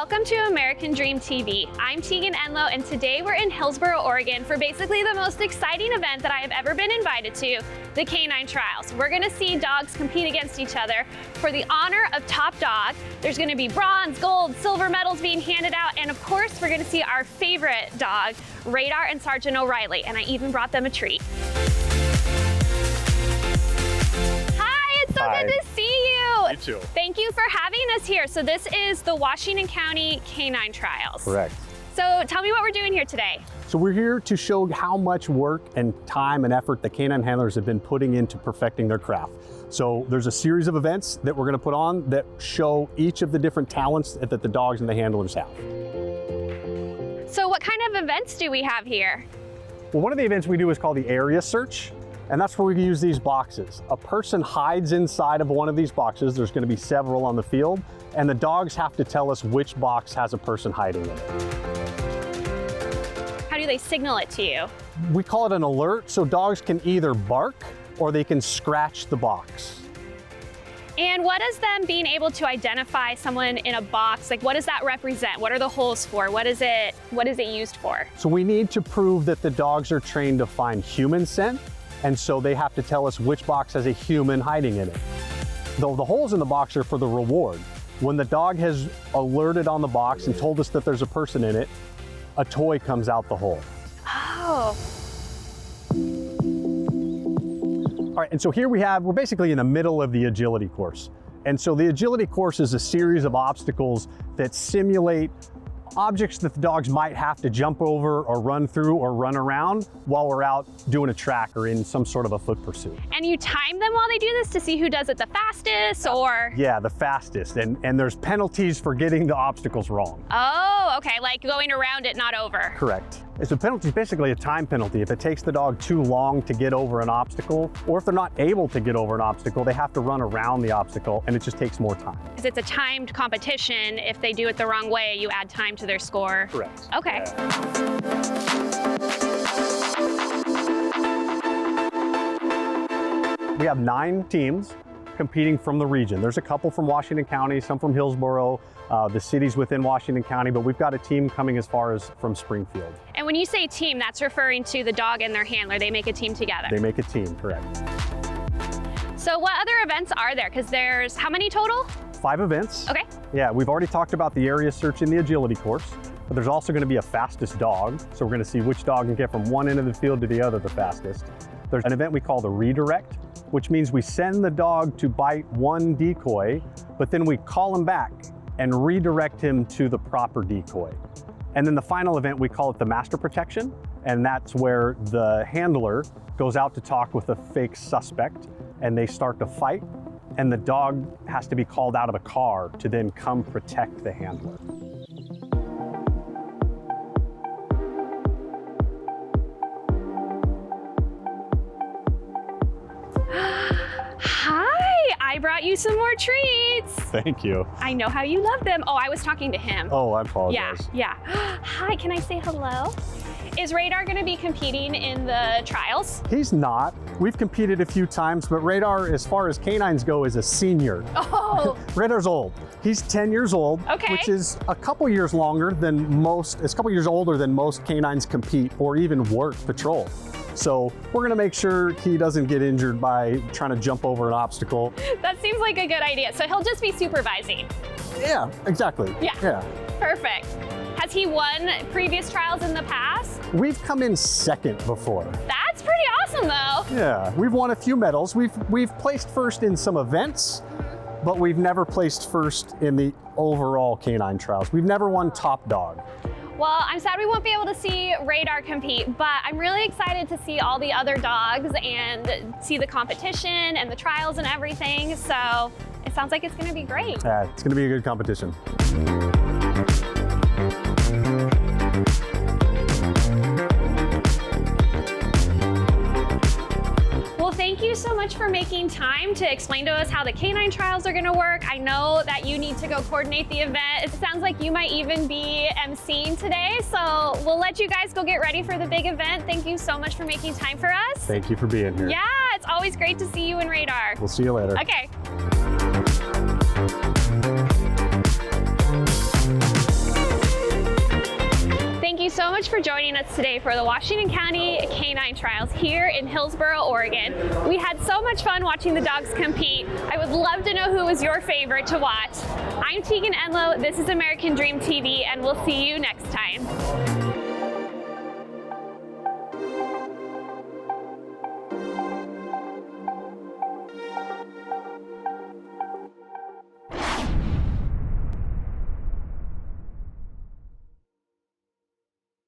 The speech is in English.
Welcome to American Dream TV. I'm Tegan Enlow, and today we're in Hillsboro, Oregon for basically the most exciting event that I have ever been invited to, the canine trials. We're gonna see dogs compete against each other for the honor of top dog. There's gonna be bronze, gold, silver medals being handed out, and of course, we're gonna see our favorite dog, Radar and Sergeant O'Reilly, and I even brought them a treat. Hi, it's so good to see you. You too. Thank you for having us here. So this is the Washington County Canine Trials. Correct. So tell me what we're doing here today. So we're here to show how much work and time and effort the canine handlers have been putting into perfecting their craft. So there's a series of events that we're going to put on that show each of the different talents that the dogs and the handlers have. So what kind of events do we have here? Well, one of the events we do is called the area search. And that's where we use these boxes. A person hides inside of one of these boxes. There's going to be several on the field, and the dogs have to tell us which box has a person hiding in it. How do they signal it to you? We call it an alert, so dogs can either bark or they can scratch the box. And what does them being able to identify someone in a box, like what does that represent? What are the holes for? What is it used for? So we need to prove that the dogs are trained to find human scent, and so they have to tell us which box has a human hiding in it. Though the holes in the box are for the reward. When the dog has alerted on the box and told us that there's a person in it, a toy comes out the hole. Oh. All right, and so here we're basically in the middle of the agility course. And so the agility course is a series of obstacles that simulate objects that the dogs might have to jump over or run through or run around while we're out doing a track or in some sort of a foot pursuit. And you time them while they do this to see who does it the fastest, or? Yeah, the fastest. And there's penalties for getting the obstacles wrong. Oh, okay, like going around it, not over. Correct. So penalty is basically a time penalty. If it takes the dog too long to get over an obstacle, or if they're not able to get over an obstacle, they have to run around the obstacle, and it just takes more time. Because it's a timed competition. If they do it the wrong way, you add time to their score. Correct. Okay. Yeah. We have 9 teams competing from the region. There's a couple from Washington County, some from Hillsboro, the cities within Washington County, but we've got a team coming as far as from Springfield. And when you say team, that's referring to the dog and their handler. They make a team together. They make a team, correct. So what other events are there? Because there's how many total? 5 events. Okay. Yeah, we've already talked about the area search and the agility course, but there's also going to be a fastest dog. So we're going to see which dog can get from one end of the field to the other the fastest. There's an event we call the redirect, which means we send the dog to bite one decoy, but then we call him back and redirect him to the proper decoy. And then the final event, we call it the master protection, and that's where the handler goes out to talk with a fake suspect, and they start to fight, and the dog has to be called out of a car to then come protect the handler. I brought you some more treats. Thank you. I know how you love them. Oh, I was talking to him. Oh, I apologize. Yeah. Hi, can I say hello? Is Radar going to be competing in the trials? He's not. We've competed a few times, but Radar, as far as canines go, is a senior. Oh. Radar's old. He's 10 years old, okay, which is a couple years longer than most, it's a couple years older than most canines compete or even work patrol. So we're gonna make sure he doesn't get injured by trying to jump over an obstacle. That seems like a good idea. So he'll just be supervising. Yeah, exactly. Yeah. Perfect. Has he won previous trials in the past? We've come in second before. That's pretty awesome though. Yeah, we've won a few medals. We've placed first in some events, but we've never placed first in the overall canine trials. We've never won top dog. Well, I'm sad we won't be able to see Radar compete, but I'm really excited to see all the other dogs and see the competition and the trials and everything. So it sounds like it's going to be great. Yeah, it's going to be a good competition. Thank you so much for making time to explain to us how the canine trials are going to work. I know that you need to go coordinate the event. It sounds like you might even be emceeing today, so we'll let you guys go get ready for the big event. Thank you so much for making time for us. Thank you for being here. Yeah, it's always great to see you in Radar. We'll see you later. Okay. for joining us today for the Washington County Canine Trials here in Hillsboro, Oregon. We had so much fun watching the dogs compete. I would love to know who was your favorite to watch. I'm Tegan Enlow, this is American Dream TV, and we'll see you next time.